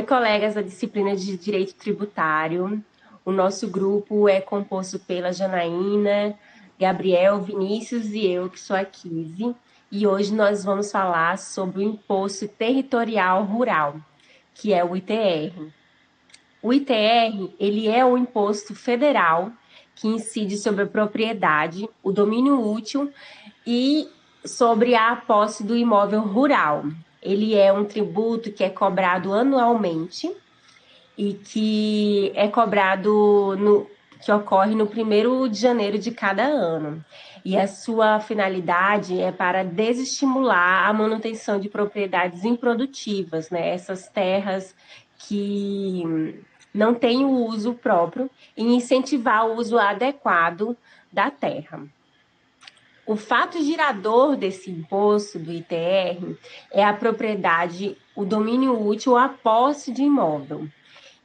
colegas da disciplina de Direito Tributário. O nosso grupo é composto pela Janaína, Gabriel, Vinícius e eu, que sou a Kise. E hoje nós vamos falar sobre o Imposto Territorial Rural, que é o ITR. O ITR, ele é um imposto federal que incide sobre a propriedade, o domínio útil e sobre a posse do imóvel rural. Ele é um tributo que é cobrado anualmente e que é cobrado que ocorre no 1º de janeiro de cada ano. E a sua finalidade é para desestimular a manutenção de propriedades improdutivas, né? Essas terras que não têm o uso próprio e incentivar o uso adequado da terra. O fato gerador desse imposto do ITR é a propriedade, o domínio útil, a posse de imóvel.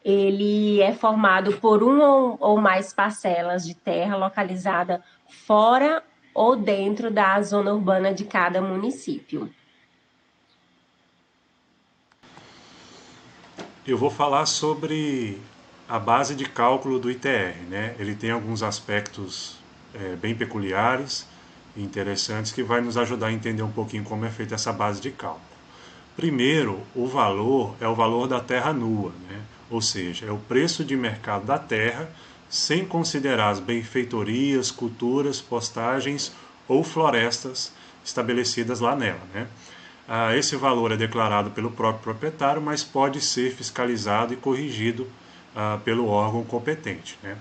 Ele é formado por uma ou mais parcelas de terra localizada fora ou dentro da zona urbana de cada município. Eu vou falar sobre a base de cálculo do ITR, né? Ele tem alguns aspectos bem peculiares e interessantes que vai nos ajudar a entender um pouquinho como é feita essa base de cálculo. Primeiro, o valor é o valor da terra nua, né? Ou seja, é o preço de mercado da terra sem considerar as benfeitorias, culturas, postagens ou florestas estabelecidas lá nela, né? Esse valor é declarado pelo próprio proprietário, mas pode ser fiscalizado e corrigido pelo órgão competente, né?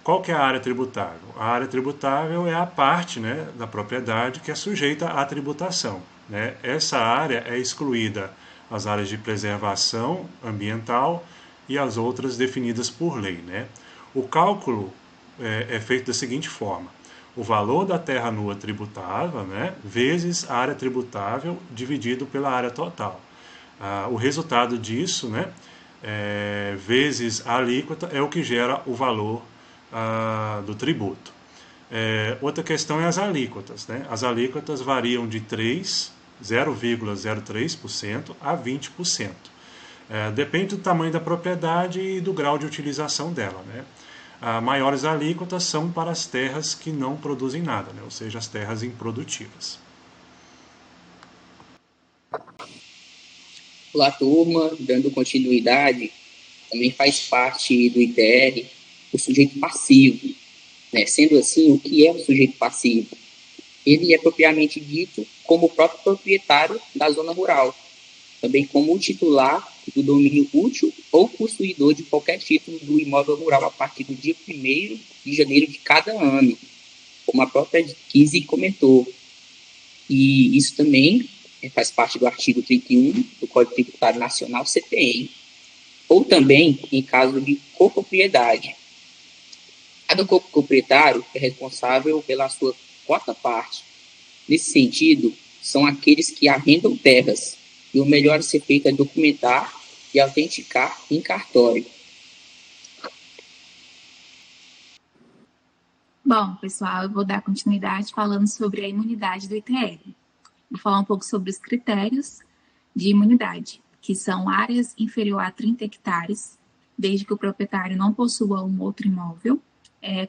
Qual que é a área tributável? A área tributável é a parte, né, da propriedade que é sujeita à tributação, né? Essa área é excluída as áreas de preservação ambiental e as outras definidas por lei, né? O cálculo é feito da seguinte forma: o valor da terra nua tributável, né, vezes a área tributável dividido pela área total. O resultado disso, né, vezes a alíquota, é o que gera o valor do tributo. Outra questão é as alíquotas, né? As alíquotas variam de 0,03% a 20%. Depende do tamanho da propriedade e do grau de utilização dela, né? Maiores alíquotas são para as terras que não produzem nada, né? Ou seja, as terras improdutivas. Olá, turma, dando continuidade, também faz parte do ITR o sujeito passivo, né? Sendo assim, o que é o sujeito passivo? Ele é propriamente dito como o próprio proprietário da zona rural, também como o titular do domínio útil ou possuidor de qualquer título do imóvel rural a partir do dia 1º de janeiro de cada ano, como a própria Kise comentou. E isso também faz parte do artigo 31 do Código Tributário Nacional, CTN, ou também em caso de copropriedade. Cada coproprietário é responsável pela sua quarta parte. Nesse sentido, são aqueles que arrendam terras, e o melhor a ser feito é documentar e autenticar em cartório. Bom, pessoal, eu vou dar continuidade falando sobre a imunidade do ITR. Vou falar um pouco sobre os critérios de imunidade, que são áreas inferior a 30 hectares, desde que o proprietário não possua um outro imóvel,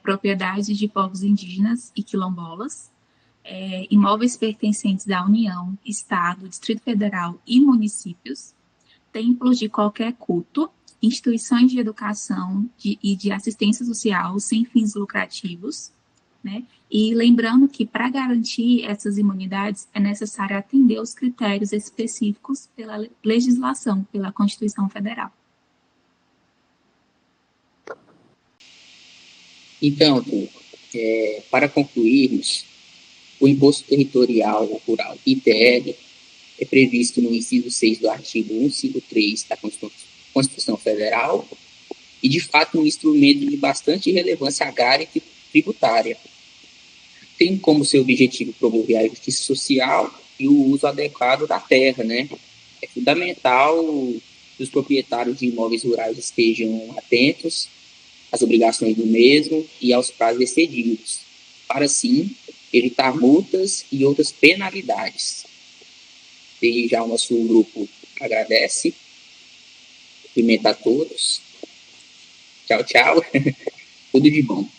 propriedades de povos indígenas e quilombolas, imóveis pertencentes à União, Estado, Distrito Federal e municípios, templos de qualquer culto, instituições de educação e de assistência social sem fins lucrativos, né? E lembrando que para garantir essas imunidades é necessário atender os critérios específicos pela legislação, pela Constituição Federal. Então, para concluirmos, o Imposto Territorial Rural, ITR, é previsto no inciso 6 do artigo 153 da Constituição Federal e, de fato, um instrumento de bastante relevância agrária e tributária. Tem como seu objetivo promover a justiça social e o uso adequado da terra, né? É fundamental que os proprietários de imóveis rurais estejam atentos às obrigações do mesmo e aos prazos excedidos, para, assim, evitar multas e outras penalidades. Desde já o nosso grupo agradece cumprimento a todos. Tchau, tchau. Tudo de bom.